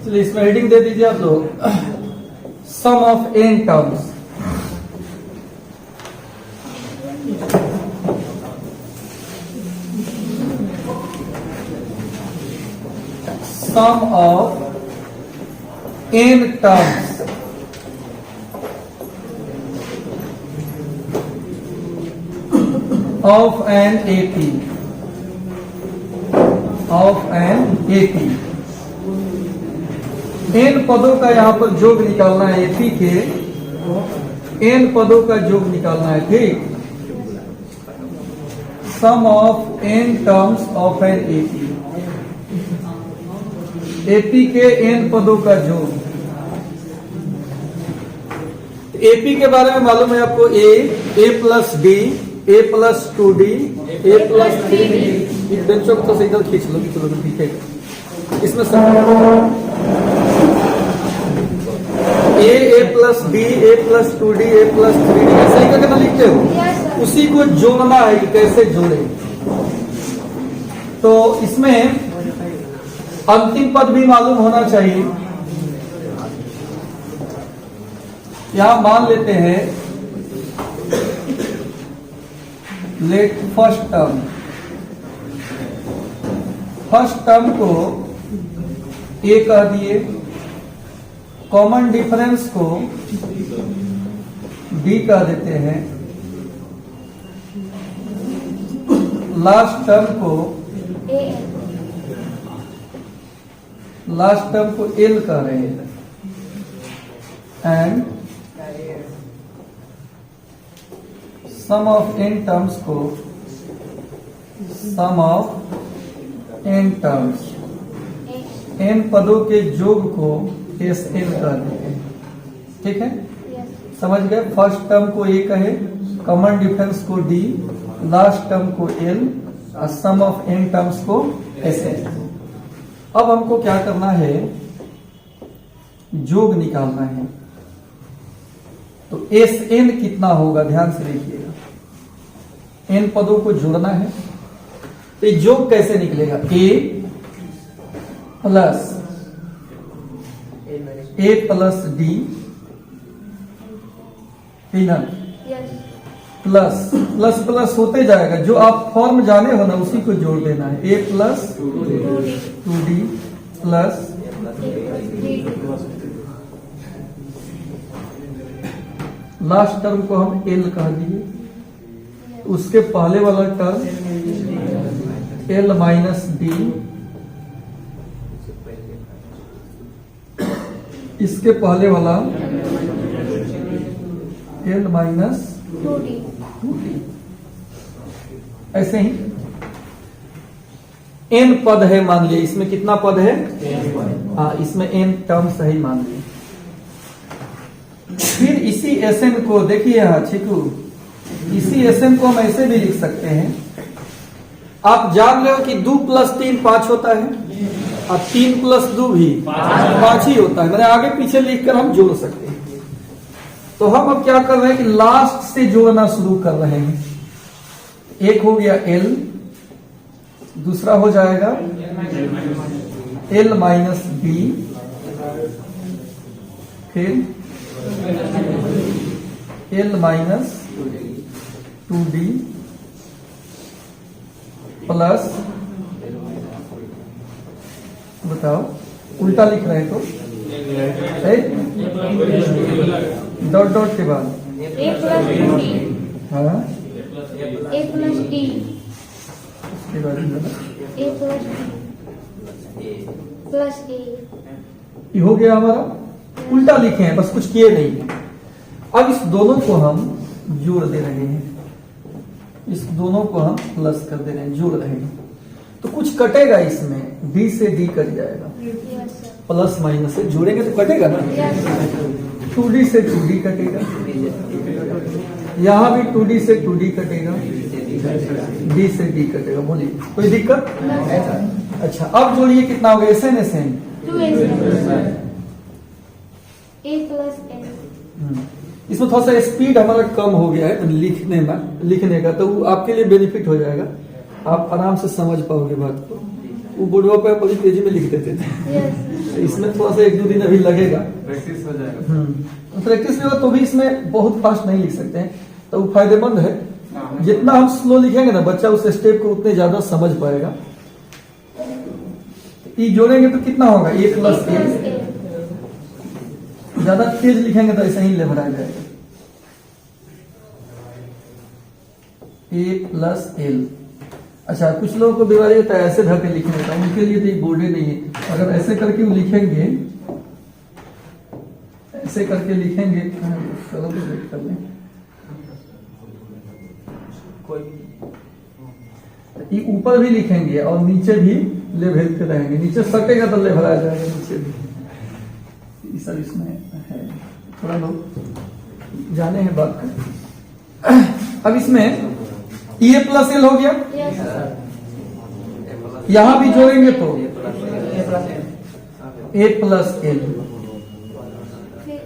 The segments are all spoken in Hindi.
चलिए इसमें हेडिंग दे दीजिए आप लोग, sum of N terms. Sum of N terms of N AP, of N AP. N पदों का यहां पर योग निकालना है एपी के, एन पदों का योग निकालना है, ठीक। Sum of N terms of N AP, AP के एन पदों का योग। एपी के बारे में मालूम है आपको, ए plus d, a plus 2d, A plus 3d। इन बेंचों को तो इधर खींच लो, चलो ठीक है। इसमें ए plus d, a plus 2d, A plus 3d, ऐसे ही करके लिखते हो। उसी को जोड़ना है कि कैसे जोड़े। तो इसमें अंतिम पद भी मालूम होना चाहिए। यहां मान लेते हैं, let first term, first term को ए कह दिए, कॉमन डिफरेंस को बी कह देते हैं, लास्ट टर्म को एल कह रहे हैं, and sum of N terms को sum of N terms, n पदों के योग को एस एल कह देते हैं, ठीक है। समझ गए। फर्स्ट टर्म को ए कहे, कॉमन डिफरेंस को डी, लास्ट टर्म को एल और सम ऑफ एन टर्म्स को एस एल। अब हमको क्या करना है, योग निकालना है। तो एस एन कितना होगा, ध्यान से देखिएगा, एन पदों को जोड़ना है। तो योग कैसे निकलेगा, A plus D, plus plus plus होते जाएगा। जो आप फॉर्म जाने हो ना उसी को जोड़ देना है। A plus 2d plus last term को हम एल कह दिए, उसके पहले वाला टर्म एल माइनस डी, इसके पहले वाला एल माइनस 2d। ऐसे ही एन पद है मान लिए, इसमें कितना पद है, हाँ इसमें एन टर्म सही मान लिए। फिर इसी एस एन को देखिए, यहां छिकू, इसी एस एन को हम ऐसे भी लिख सकते हैं। आप जान रहे हो कि 2 प्लस 3 5 होता है, और 3 प्लस 2 भी 5 ही होता है। मैंने आगे पीछे लिखकर हम जोड़ सकते हैं। तो हम अब क्या कर रहे हैं कि लास्ट से जोड़ना शुरू कर रहे हैं। एक हो गया एल, दूसरा हो जाएगा एल माइनस बी, फिर एल माइनस 2d प्लस, बताओ उल्टा लिख रहे हैं तो डॉट डॉट के बाद ए प्लस डी, हाँ ए प्लस डी, उसके बाद ए प्लस ए। ये हो गया हमारा। उल्टा लिखे हैं, बस कुछ किए नहीं। अब इस दोनों को हम जोड़ दे रहे हैं, इस दोनों को हम प्लस कर दे रहे हैं, जोड़ रहे हैं। तो कुछ कटेगा इसमें, डी से डी कट जाएगा, प्लस माइनस से जोड़ेंगे तो कटेगा ना। 2d से 2d कटेगा, यहां भी 2d से 2d कटेगा, d से d कटेगा। बोलिए कोई दिक्कत? अच्छा अब जोड़िए, कितना हो गया, एस एन एस एन 2 ए प्लस एन। इसमें थोड़ा सा स्पीड हमारा कम हो गया है लिखने का, तो आपके लिए बेनिफिट हो जाएगा, आप आराम से समझ पाओगे बात को। वो बुढ़वा पे बड़ी तेजी में लिख देते थे। यस इसमें थोड़ा सा 1-2 दिन अभी लगेगा। प्रैक्टिस हो जाएगा। प्रैक्टिस में तो भी इसमें बहुत फास्ट नहीं लिख सकते हैं, तो वो फायदेमंद है। जितना हम स्लो लिखेंगे ना, बच्चा उस स्टेप को उतने ज्यादा समझ पाएगा। ई जोड़ेंगे तो कितना होगा? ए प्लस ए। ज्यादा तेज लिखेंगे तो ऐसा ही लेबर आ जाएगा। A plus L. अच्छा, कुछ लोगों को बीमारी होता है ऐसे धर के लिखने का, उनके लिए तो ये बोर्डे नहीं है। अगर ऐसे करके वो लिखेंगे, ऐसे करके लिखेंगे, चलो तो वेट कर लें। ये ऊपर भी लिखेंगे और नीचे भी ले भेजते रहेंगे, नीचे सटेगा तो ले भरा जाएगा नीचे भी। ये सब इसमें है, थोड़ा लोग जाने हैं बात का। अब इसमें ए प्लस एल हो गया। यस यहां भी जोड़ेंगे तो ए प्लस एल,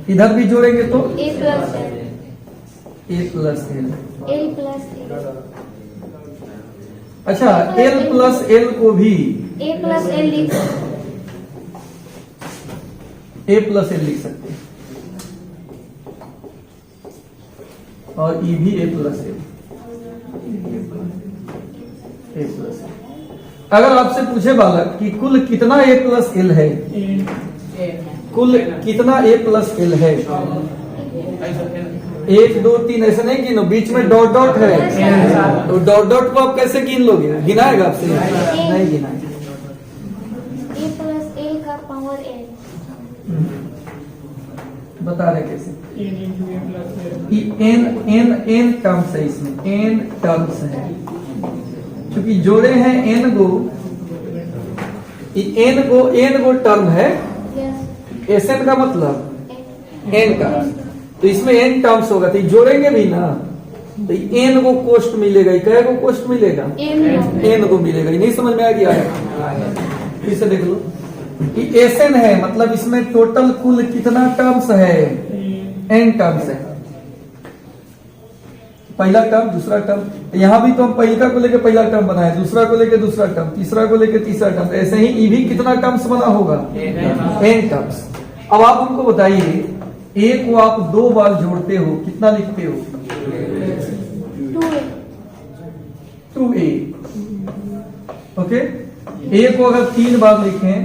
इधर भी जोड़ेंगे तो A plus L. A plus L. L plus L. अच्छा, एल प्लस एल को भी ए प्लस एल लिख ए प्लस एल लिख सकते हैं, और ई भी ए plus L. A plus L. अगर आपसे पूछे बालक कि कुल कितना ए प्लस एल है, कुल कितना ए प्लस एल है, 1 2 3 ऐसे नहीं गिनो, बीच में डॉट डॉट है, तो डॉट डॉट को आप कैसे गिन लोगे? गिनाएगा आपसे? नहीं गिनाएगा। ए प्लस एल का पावर एल। बता रहे कैसे? एन एन एन टर्म्स है, इसमें एन टर्म्स है, क्योंकि जोड़े हैं एन गो, एन गो टर्म है। यस एस एन का मतलब एन का, तो इसमें एन टर्म्स होगा, तो ये जोड़ेंगे भी ना, तो एन को कोष्ट मिलेगा। क्या को कोष्ट मिलेगा? एन को मिलेगा। ये नहीं समझ में आ गया है? फिर से देख लो, ये एस एन है, मतलब इसमें टोटल कुल कितना टर्म्स है? एन टर्म्स है। पहला टर्म, दूसरा टर्म, यहां भी तो हम पहला को लेके पहला टर्म बनाए, दूसरा को लेके दूसरा टर्म, तीसरा को लेके तीसरा टर्म, ऐसे ही ई भी कितना टर्म्स बना होगा? N terms. अब आप हमको बताइए, ए को आप 2 बार जोड़ते हो, कितना लिखते हो? 2a। ओके, ए को अगर 3 बार लिखें,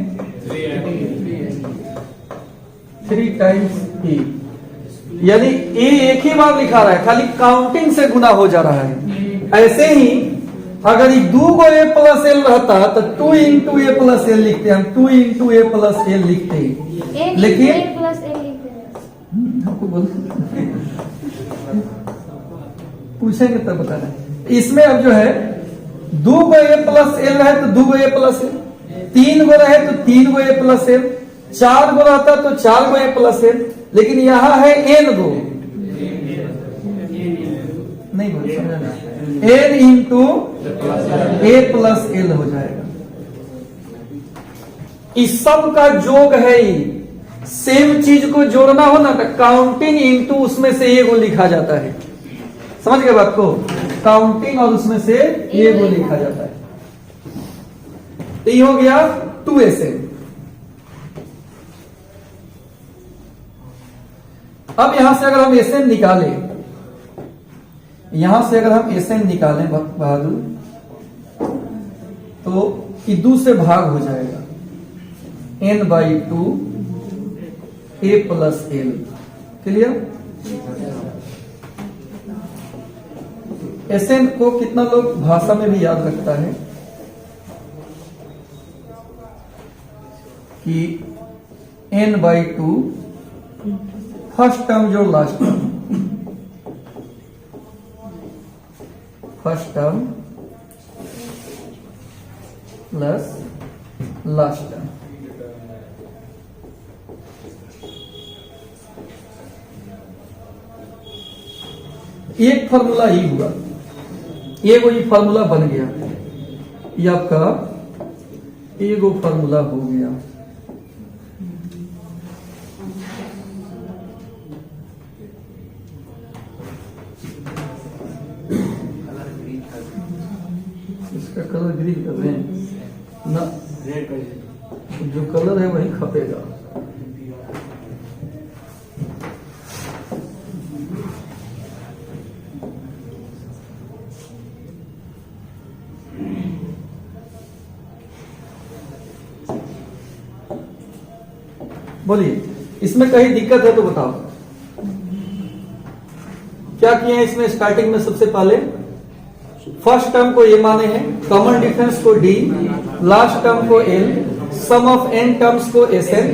3 टाइम्स ए, यानी ए एक ही बार लिखा रहा है, खाली काउंटिंग से गुना हो जा रहा है। ऐसे ही अगर ये 2 को ए प्लस एल रहता तो 2 इंटू ए प्लस एल लिखते, हम 2 इंटू ए प्लस एल लिखते, लेकिन ए प्लस एल लिख आपको बोल पूछेंगे तब बता रहे। इसमें अब जो है 2 को ए प्लस एल रहे तो 2 को ए प्लस एल, 3 को रहे तो 3 को ए प्लस एल, 4 को रहता तो 4 को ए प्लस एल, लेकिन यहां है एन गो, नहीं बोल समझा, एन इंटू ए प्लस एल हो जाएगा। इस सब का जोग है ही। सेम चीज को जोड़ना हो ना तो काउंटिंग इंटू उसमें से ए को लिखा जाता है। समझ गए बात को? काउंटिंग और उसमें से ए को लिखा जाता है। तो ये हो गया 2SN। अब यहां से अगर हम SN निकालें, यहां से अगर हम SN निकालें बहादुर, तो ये 2 से भाग हो जाएगा, n/2 a plus L. Clear? SN को कितना लोग भाषा में भी याद रखता है कि n/2 फर्स्ट टर्म जो last term, first term plus last term. एक फार्मूला ही हुआ, एगो ये फार्मूला बन गया, ये आपका एगो फार्मूला हो गया। इसका कलर ग्रीन कर रहे हैं ना। रेड करिए। जो कलर है वही खपेगा। बोलिए, इसमें कहीं दिक्कत है तो बताओ। क्या किए हैं इसमें? स्टार्टिंग में सबसे पहले फर्स्ट टर्म को ए माने हैं, कॉमन डिफरेंस को डी, लास्ट टर्म को l, sum of N terms को एस एन।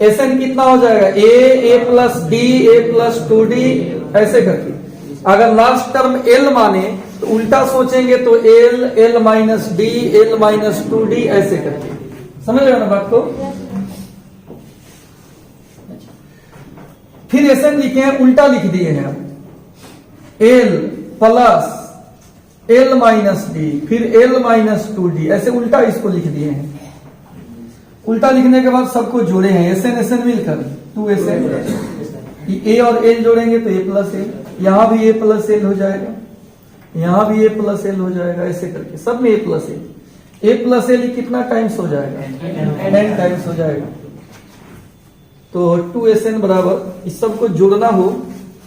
एस एन कितना हो जाएगा? A plus d, a plus 2d, ऐसे करके। अगर लास्ट टर्म एल माने तो उल्टा सोचेंगे तो L minus D, L minus 2d, ऐसे करके। समझ रहे हो ना बात को? फिर एस एन लिखे हैं, उल्टा लिख दिए हैं L plus L minus D, फिर एल माइनस 2d, ऐसे उल्टा इसको लिख दिए हैं। उल्टा लिखने के बाद सबको जोड़े हैं एस एन मिलकर 2SN। ए और एल जोड़ेंगे तो ए प्लस एल, यहां भी ए प्लस एल हो जाएगा, यहां भी ए प्लस एल हो जाएगा, ऐसे करके सब में ए plus L. A plus L कितना टाइम्स हो जाएगा? n टाइम्स हो जाएगा। तो 2SN बराबर, इस सबको जोड़ना हो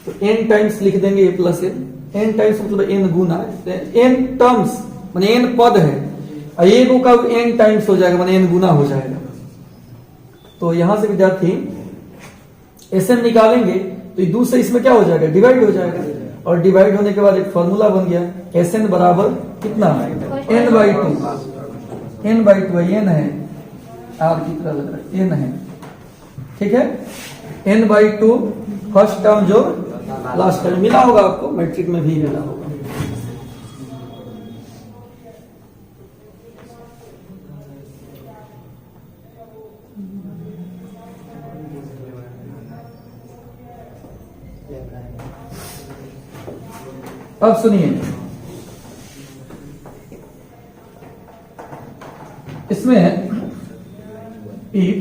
तो n टाइम्स लिख देंगे ए प्लस एल। n टाइम्स मतलब n गुना, n टर्म्स माने n पद है, एक का n टाइम्स हो जाएगा माने n गुना हो जाएगा। तो यहां से विद्यार्थी SN निकालेंगे तो ये 2 से इसमें क्या हो जाएगा? डिवाइड हो जाएगा, और डिवाइड होने के बाद एक फॉर्मूला बन गया SN बराबर कितना? n/2। n/2 n है, आर की तरह लग रहा है, n है, ठीक है। n/2 फर्स्ट टर्म जो लास्ट टर्म मिला होगा आपको, मैट्रिक में भी मिला होगा। अब सुनिए, इसमें इफ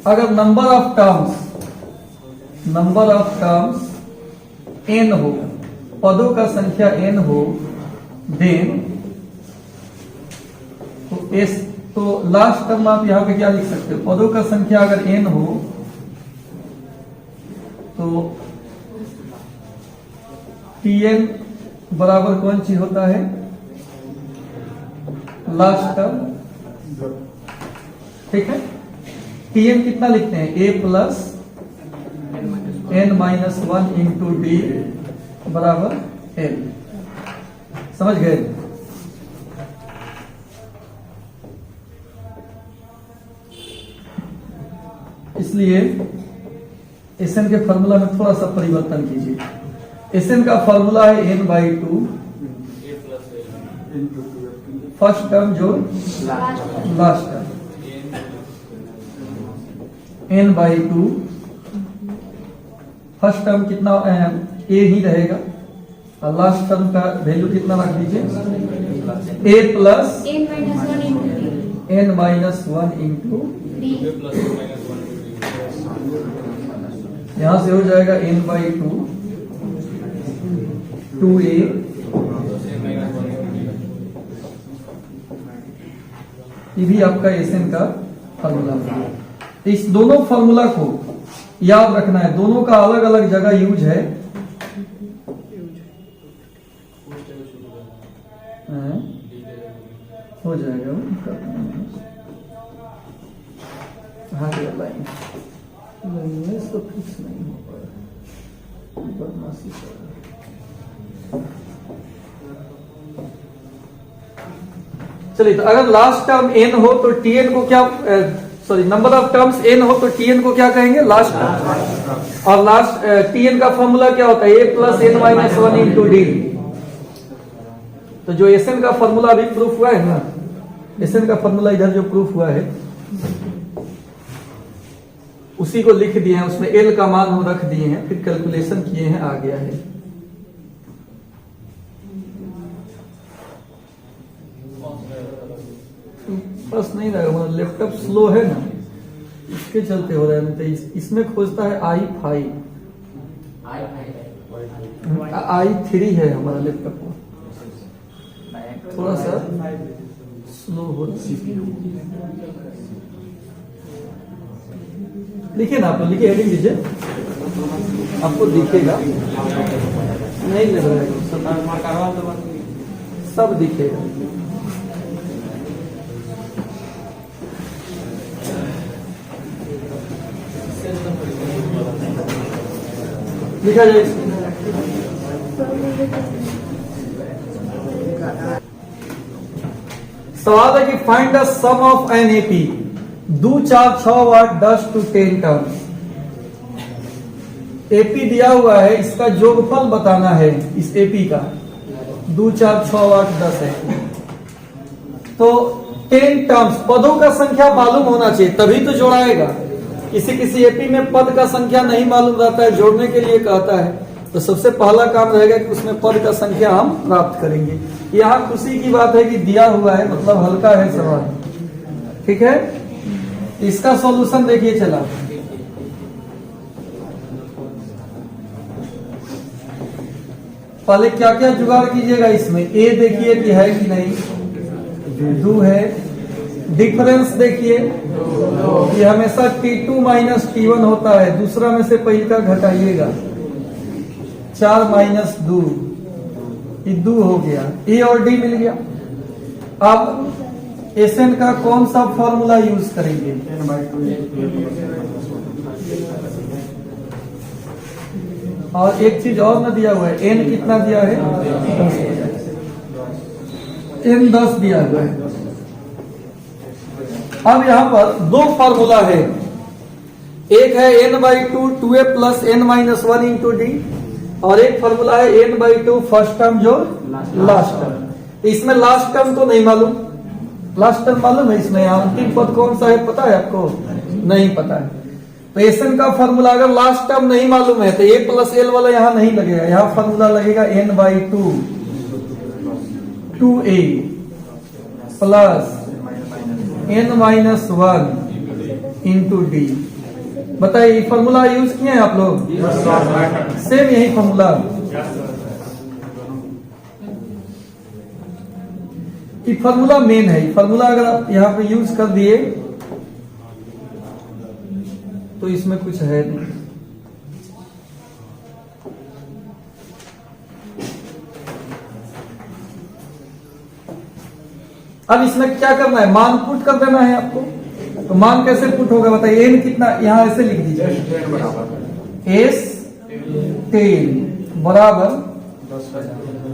अगर नंबर ऑफ टर्म्स n हो, पदों का संख्या n हो, देन तो लास्ट टर्म आप यहां पे क्या लिख सकते हो? पदों का संख्या अगर n हो तो Tn बराबर कौन सी होता है? लास्ट टर्म, ठीक है। Tn कितना लिखते हैं? a plus n-1 into D बराबर l। समझ गए? इसलिए SN के फॉर्मूला में थोड़ा सा परिवर्तन कीजिए। SN का फॉर्मूला है n/2, फर्स्ट टर्म जो last term, n/2 first term कितना a ही रहेगा, और लास्ट टर्म का वैल्यू कितना रख दीजिए? a प्लस n-1 इंटू यहां से हो जाएगा n/2 2a ये भी आपका SN का फॉर्मूला है। इस दोनों फॉर्मूला को याद रखना है, दोनों का अलग अलग जगह यूज है। हो जाएगा हाँ, लाइन तो फिक्स नहीं हो पा रहा, बदमाशी कर रहा है। चलिए, तो अगर लास्ट टर्म n हो तो Tn को क्या, sorry number of terms n हो तो Tn को क्या कहेंगे? Last term. और लास्ट Tn का फॉर्मूला क्या होता है? a plus n-1 into D. तो जो SN का फॉर्मूला अभी प्रूफ हुआ है ना, SN का फॉर्मूला इधर जो प्रूफ हुआ है उसी को लिख दिए हैं, उसमें L का मान हम रख दिए हैं, फिर कैलकुलेशन किए हैं, आ गया है। बस नहीं रहेगा, लैपटॉप स्लो है ना, इसके चलते हो रहा है। नहीं तो इसमें खोजता है i5, i3 है हमारा लैपटॉप, थोड़ा सा स्लो हो लिखिए ना, आप लिखिए, हेडिंग दीजिए, आपको दिखेगा। नहीं लग रहा है, सब दिखेगा। लिखा जाए इसमें। सवाल है कि find the sum of N AP, 2 4 6 8 10 to 10 terms. AP दिया हुआ है, इसका जोगफल बताना है इस एपी का। 2 4 6 8 10 है, तो 10 टर्म्स, पदों का संख्या मालूम होना चाहिए तभी तो जोड़ाएगा। किसी किसी एपी में पद का संख्या नहीं मालूम रहता है, जोड़ने के लिए कहता है, तो सबसे पहला काम रहेगा कि उसमें पद का संख्या हम प्राप्त करेंगे। यहाँ खुशी की बात है कि दिया हुआ है, मतलब हल्का है सवाल, ठीक है। इसका सॉल्यूशन देखिए चला। पहले क्या क्या जुगाड़ कीजिएगा इसमें, ए देखिए कि है कि नहीं, 2 है। डिफरेंस देखिए, ये हमेशा T2 माइनस T1 होता है, दूसरा में से पहले का घटाइएगा, 4 माइनस 2, ये 2 हो गया, ए और डी मिल गया। अब एसएन का कौन सा फॉर्मूला यूज करेंगे, और एक चीज और न दिया हुआ है, एन कितना दिया है, 10, एन 10 दिया हुआ है। अब यहां पर 2 फॉर्मूला है, एक है n/2 2a plus n minus 1 into D, और एक फॉर्मूला है n/2 फर्स्ट टर्म जो लास्ट टर्म। इसमें लास्ट टर्म तो नहीं मालूम, लास्ट टर्म मालूम है इसमें, अंतिम पद कौन सा है पता है आपको, नहीं पता है। तो एसएन का फॉर्मूला अगर लास्ट टर्म नहीं मालूम है तो a प्लस एल वाला यहां नहीं लगेगा, यहां फॉर्मूला लगेगा n/2 2a plus n minus 1 into D. बताइए फॉर्मूला यूज किए हैं आप लोग, सेम यही फॉर्मूला। ये फॉर्मूला मेन है, फॉर्मूला अगर आप यहाँ पे यूज कर दिए तो इसमें कुछ है नहीं। अब इसमें क्या करना है, मान पुट कर देना है आपको। तो मान कैसे पुट होगा बताइए, एन कितना, यहां ऐसे लिख दीजिए, एस 10 बराबर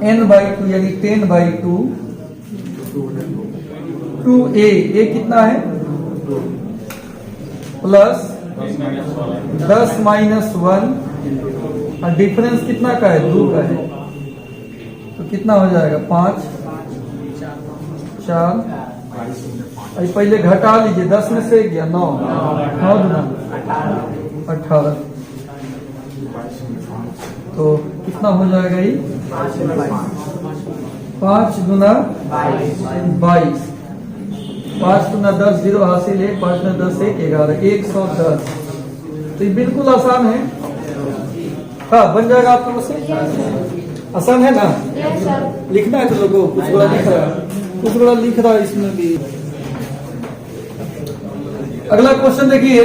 n/2 यानी 10/2 2a, ए कितना है प्लस 10 माइनस 1, और डिफरेंस कितना का है, 2 का है, तो कितना हो जाएगा 5 4, पहले घटा लीजिए, 10 में से गया 9, 9 गुना 18, तो कितना हो जाएगा ये 5 गुना 22, 5 गुना 10 0 हासिल है, 5 गुना 10 1 11 110। तो ये बिल्कुल आसान है, हाँ बन जाएगा आप लोगों से, आसान है ना। लिखना है तो लोगों कुछ बड़ा लिख रहा है, कुछ बड़ा लिख रहा है इसमें भी। अगला क्वेश्चन देखिए,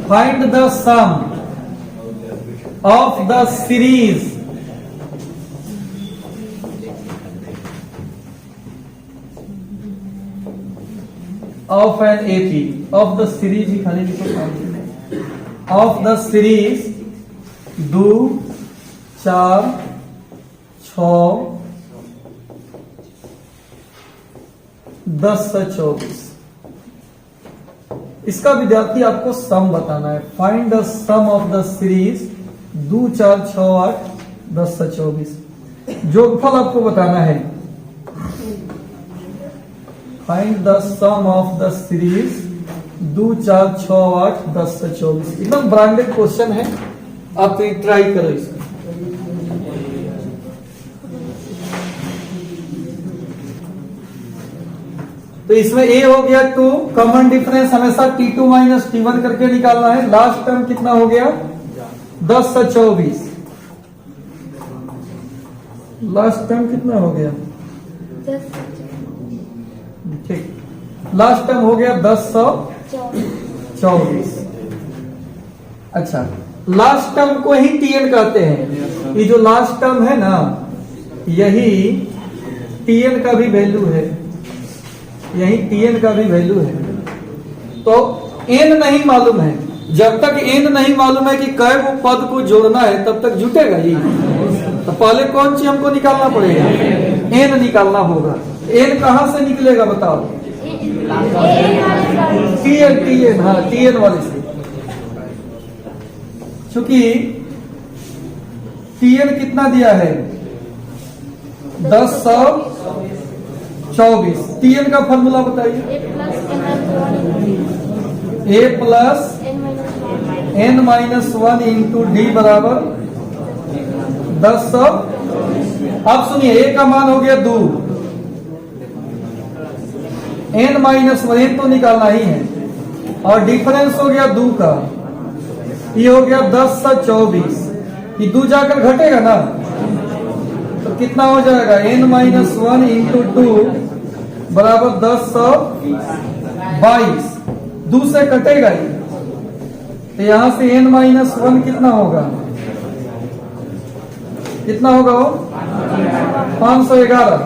find the sum of the series of N AP, of the series ही खाली लिखो, ऑफ द सीरीज 2 4 6 10 से 24। इसका विद्यार्थी आपको सम बताना है। Find the sum of the series 2 4 6 8 10 से 24। जोगफल आपको बताना है। Find the sum of the series 2 4 6 8 10 से 24। एकदम ब्रांडेड क्वेश्चन है, आप ट्राई करो इसको। तो इसमें ए हो गया 2, कॉमन डिफरेंस हमेशा T2 माइनस T1 करके निकालना है। लास्ट टर्म कितना हो गया 10 से 24, लास्ट टर्म कितना हो गया? 10 ठीक, लास्ट टर्म हो गया 1024। अच्छा, लास्ट टर्म को ही टीएन कहते हैं। ये जो लास्ट टर्म है ना, यही टीएन का भी वैल्यू है, यही टीएन का भी वैल्यू है। तो एन नहीं मालूम है, जब तक एन नहीं मालूम है कि कै वो पद को जोड़ना है तब तक जुटेगा ही। तो पहले कौन चीज हमको निकालना पड़ेगा? एन निकालना होगा। एन कहां से निकलेगा बताओ? टीएन, हाँ टीएन वाले से। चूंकि टीएन कितना दिया है? 1024। टीएन का फॉर्मूला बताइए। a plus n-1 into D बराबर 10। अब सुनिए, a का मान हो गया 2, n-1 तो निकालना ही है, और डिफरेंस हो गया 2 का, ये हो गया 1024। ये 2 जाकर घटेगा ना, तो कितना हो जाएगा? n-1 इंटू 2 बराबर 1022। 2 से कटेगा ही, तो यहां से n-1 कितना होगा? कितना होगा वो? 511।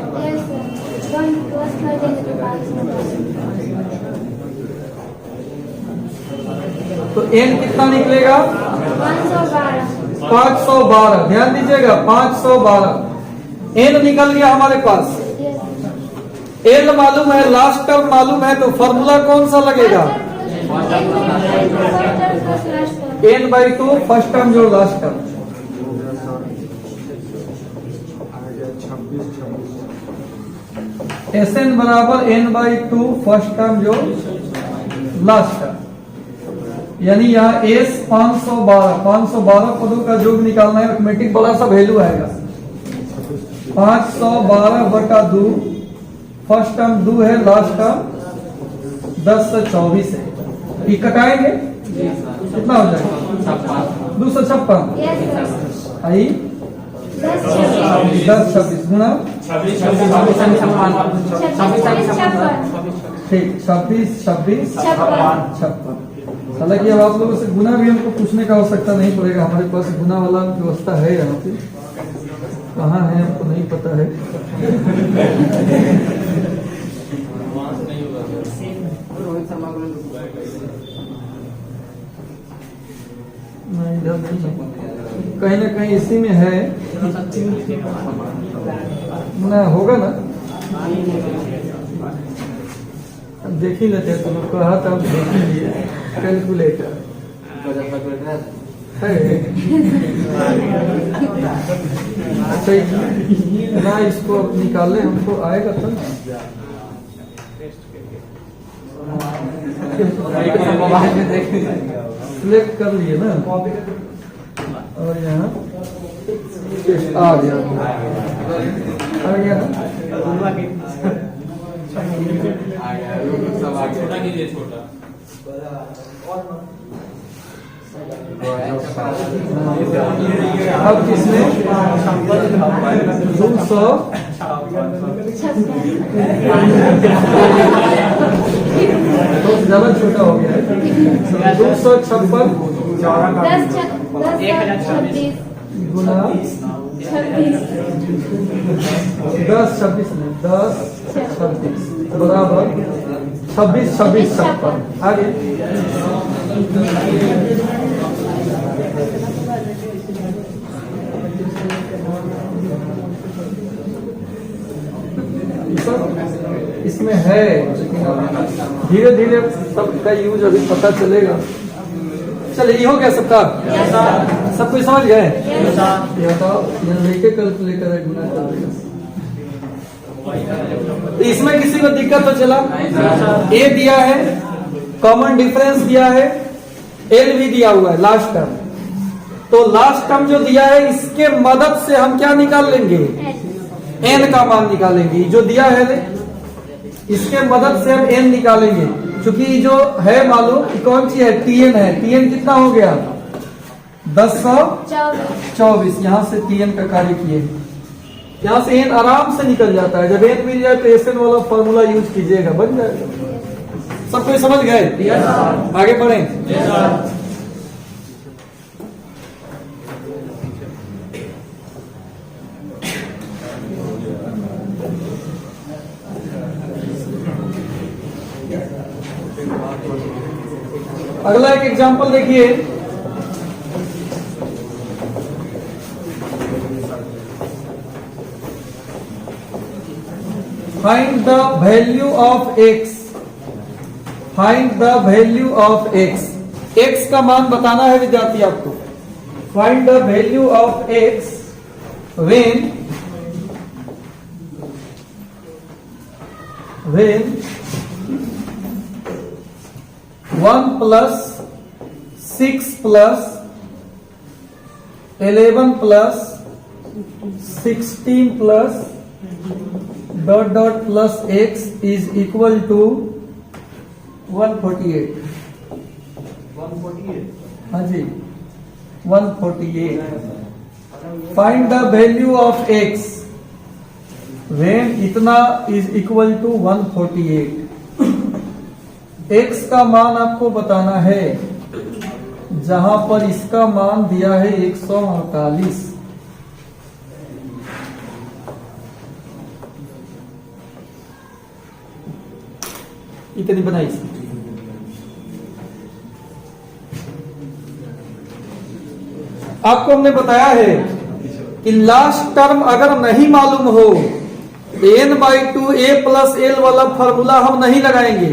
तो n कितना निकलेगा? 512। ध्यान दीजिएगा, 512 n निकल गया हमारे पास। एल मालूम है, लास्ट टर्म मालूम है, तो फॉर्मूला कौन सा लगेगा? n/2 फर्स्ट टर्म जो लास्ट टर्म। Sn बराबर n/2 फर्स्ट टर्म जो लास्ट टर्म, यानी यहाँ S 512 पदों का योग निकालना है। ऑटोमेटिक बड़ा सा वैल्यू आएगा। 512/2 फर्स्ट टर्म 2 है, लास्ट टर्म 1024 है। ये कटाएंगे कितना हो जाएगा? 256। आई 1026 गुना ठीक 26 56। हालांकि अब आप लोगों से गुना भी हमको पूछने का आवश्यकता नहीं पड़ेगा, हमारे पास गुना वाला व्यवस्था है। यहाँ पे कहाँ है हमको नहीं पता है। नहीं, इधर नहीं, कहीं ना कहीं इसी में है ना, होगा ना। देख ही लेते, तुम कहा था देख ही लिए। कैलकुलेटर है अच्छा ना, इसको निकालने हमको आएगा तो सिलेक्ट कर लिए ना, और यहाँ आ गया ना। अब किसमें 200 ज्यादा छोटा हो गया है। 256 गुना 1026 बराबर 26 56। आगे इसमें है, धीरे धीरे सबका यूज अभी पता चलेगा। चलिए, ये हो गया सबका? सब कुछ समझ गए? ये बताओ, लेके कैलकुलेटर है, गुना कर देगा। तो इसमें किसी को दिक्कत तो चला? ए दिया है, कॉमन डिफरेंस दिया है, एल भी दिया हुआ है लास्ट टर्म। तो लास्ट टर्म जो दिया है, इसके मदद से हम क्या निकाल लेंगे? एन का मान निकालेंगे। जो दिया है इसके मदद से हम एन निकालेंगे, क्योंकि जो है मालूम कौन सी है? टीएन है। टीएन कितना हो गया? 1024। यहाँ से टीएन का कार्य किए। यहाँ से n आराम से निकल जाता है। जब n मिल जाए तो Sn वाला फॉर्मूला यूज कीजिएगा, बन जाएगा। सब कोई समझ गए? आगे बढ़े। अगला एक एग्जांपल देखिए। Find the value of x। Find the value of x। x का मान बताना है विद्यार्थी आपको। Find the value of x when 1 plus 6 plus 11 plus 16 plus dot dot plus x is equal to 148। 148। हाँ जी 148। Find the value of x when इतना is equal to 148। x का मान आपको बताना है जहां पर इसका मान दिया है 148। इतनी बनाई। आपको हमने बताया है कि लास्ट टर्म अगर नहीं मालूम हो n/2 a प्लस एल वाला फॉर्मूला हम नहीं लगाएंगे,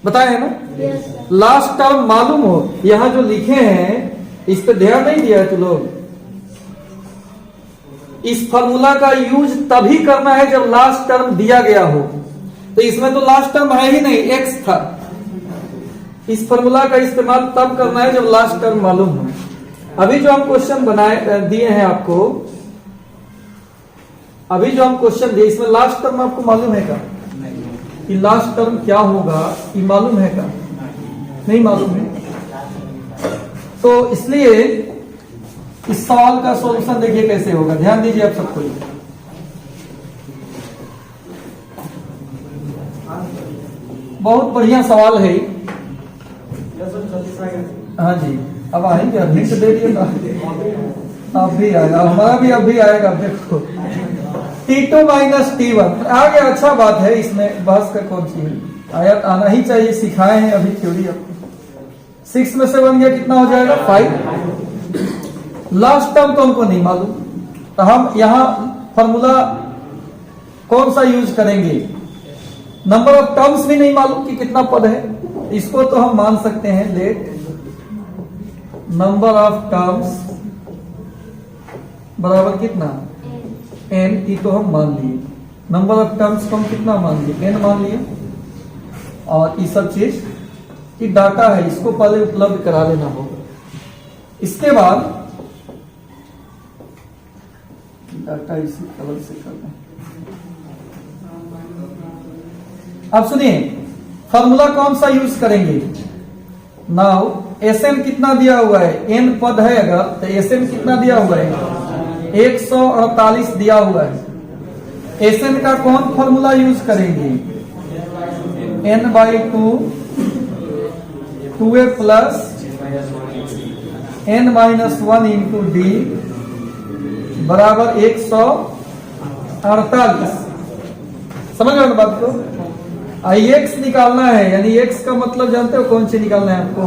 बताया है ना। Yes, sir. लास्ट टर्म मालूम हो। यहां जो लिखे हैं इस पे ध्यान नहीं दिया है तो लोग। इस फॉर्मूला का यूज तभी करना है जब लास्ट टर्म दिया गया हो। तो इसमें तो लास्ट टर्म है ही नहीं, एक्स था। इस फॉर्मूला का इस्तेमाल तब करना है जब लास्ट टर्म मालूम हो। अभी जो हम क्वेश्चन बनाए दिए हैं आपको, अभी जो हम क्वेश्चन दिए इसमें लास्ट टर्म आपको मालूम है क्या कि लास्ट टर्म क्या होगा? ये मालूम है क्या? नहीं मालूम है। तो इसलिए इस सवाल का सॉल्यूशन देखिए कैसे होगा। ध्यान दीजिए आप सबको। बहुत बढ़िया सवाल है। हाँ जी, अब आएंगे, अभी तो दे दिए अब भी आएगा, हमारा भी अभी आएगा। देखो T2 माइनस T1 आ गया। अच्छा बात है, इसमें बहस का कौन सी है? आया आना ही चाहिए, सिखाए हैं अभी थ्योरी। आपको 6 में से 1 गया कितना हो जाएगा? 5। लास्ट टर्म तो हमको नहीं मालूम, तो हम यहां फॉर्मूला कौन सा यूज करेंगे? नंबर ऑफ टर्म्स भी नहीं मालूम कि कितना पद है। इसको तो हम मान सकते हैं लेट नंबर ऑफ टर्म्स बराबर कितना? n की तो हम मान लिए। नंबर ऑफ टर्म्स को हम कितना मान लिए? n मान लिए। और ये सब चीज की डाटा है, इसको पहले उपलब्ध करा लेना होगा। इसके बाद डाटा इसी कलर से करना है। अब सुनिए, फॉर्मूला कौन सा यूज करेंगे? नाउ Sn कितना दिया हुआ है? n पद है अगर, तो Sn कितना दिया हुआ है? 148 दिया हुआ है। Sn का कौन फॉर्मूला यूज करेंगे? n/2 2a plus n-1 into d बराबर 148। समझ रहे हो बात को? x निकालना है, यानी x का मतलब जानते हो कौन सी निकालना है आपको?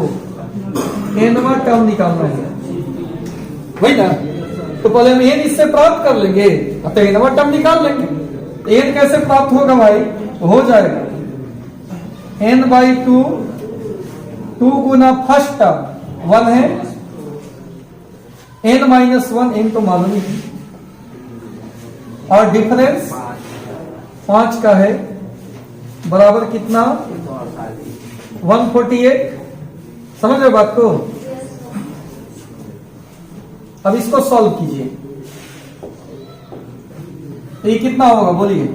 n वां टर्म निकालना है, वही ना। तो पहले हम n इससे प्राप्त कर लेंगे, तो n वां टर्म निकाल लेंगे। n कैसे प्राप्त होगा भाई? हो जाएगा n/2 2 गुना फर्स्ट टर्म 1 है, n-1 n तो मालूम ही है, और डिफरेंस 5 का है बराबर कितना? 148। समझ रहे बात को? अब इसको सॉल्व कीजिए, तो ये कितना होगा बोलिए?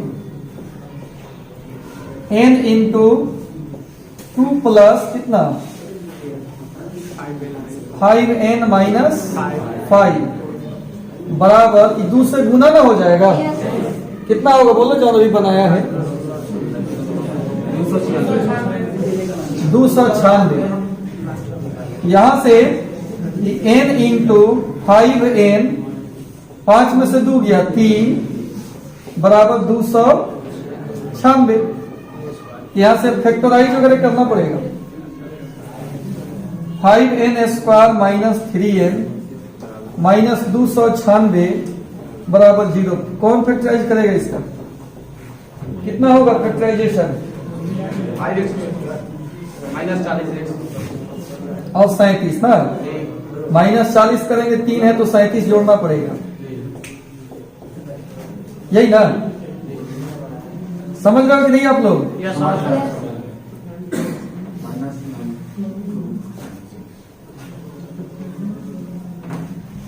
n इंटू 2 प्लस कितना? 5n माइनस 5 बराबर कि 2 से गुना ना हो जाएगा। यस कितना होगा बोलो जो अभी बनाया है? 296। यहां से n इंटू 5n, 5 में से 2 गया 3 बराबर 296। यहां से फैक्टराइज वगैरह करना पड़ेगा। 5n square minus 3n minus 296 बराबर 0। कौन फैक्टराइज करेगा इसका? कितना होगा फैक्टराइजेशन? और 37 ना, माइनस 40 करेंगे 3 है तो 37 जोड़ना पड़ेगा, यही ना? समझ रहे हो कि नहीं आप लोग?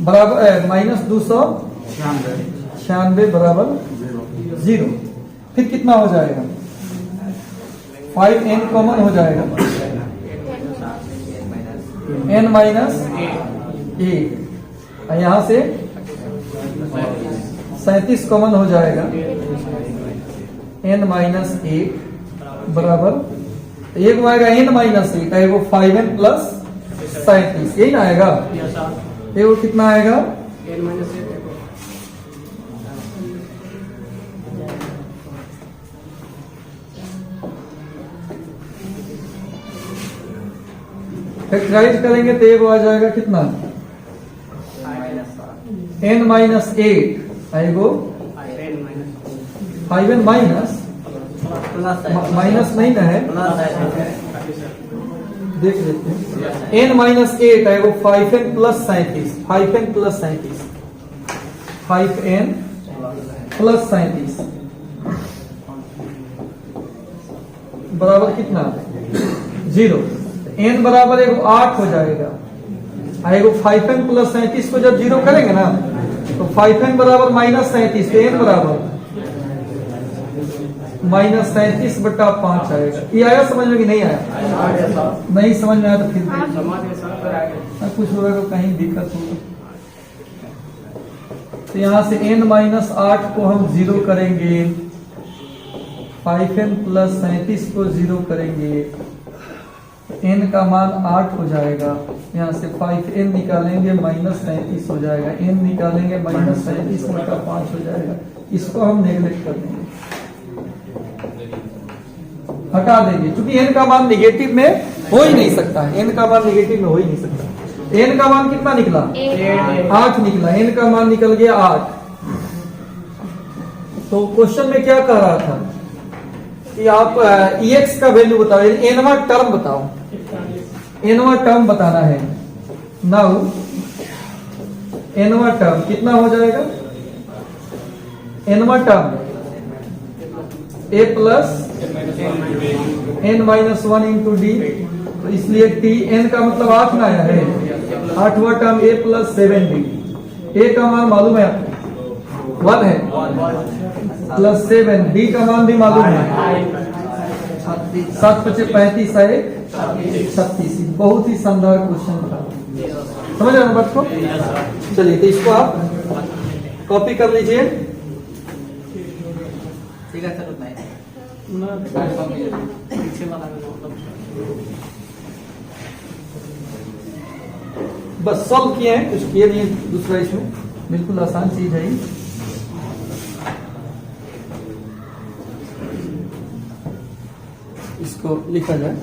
बराबर माइनस 296 बराबर 0। फिर कितना हो जाएगा? 5n कॉमन हो जाएगा, n माइनस 1, यहां से 37 कॉमन हो जाएगा, n माइनस 1 बराबर एक आएगा n माइनस 1, एगो 5n प्लस 37, यही ना आएगा? एगो कितना आएगा? फैक्टराइज करेंगे तो एगो आ जाएगा कितना? n माइनस 8, एगो 5n माइनस नहीं ना है, देख लेते हैं। n माइनस 8 एगो 5n plus 37, 5n plus 37, 5n plus 37 बराबर कितना? 0। n बराबर एगो 8 हो जाएगा, एगो 5n प्लस 37 को जब 0 करेंगे ना तो 5n बराबर माइनस 37, तो n बराबर माइनस 37 बटा 5 आएगा। ये आया समझ में कि नहीं आया? नहीं समझ में आया तो फिर कुछ होगा तो कहीं दिक्कत होगा। तो यहां से n माइनस 8 को हम 0 करेंगे, 5n प्लस 37 को 0 करेंगे, n का मान 8 हो जाएगा। यहाँ से 5n निकालेंगे माइनस 37 हो जाएगा, n निकालेंगे माइनस 37 बटा 5 हो जाएगा। इसको हम नेगलेक्ट कर देंगे, हटा देंगे, क्योंकि n का मान निगेटिव में हो ही नहीं सकता है। n का मान निगेटिव में हो ही नहीं सकता। n का मान कितना निकला? 8 निकला। n का मान निकल गया 8। तो क्वेश्चन में क्या कह रहा था कि आप ex का वैल्यू बताओ, nवां टर्म बताओ, nवां टर्म बताना है। नाउ nवां टर्म कितना हो जाएगा? nवां term a plus n minus 1 into D, तो इसलिए t n का मतलब 8 ना आया है, 8वां term a plus 7d। a का मान मालूम है आपको 1 है, प्लस 7, d का मान भी मालूम है, 7 × 5 = 35 है 36। बहुत ही शानदार क्वेश्चन था, समझ रहे हैं बात को? चलिए तो इसको आप कॉपी कर लीजिए। ठीक है सर, उतना ही बस सॉल्व किए हैं, कुछ किए नहीं। दूसरा इसमें बिल्कुल आसान चीज है। इसको लिखा जाए।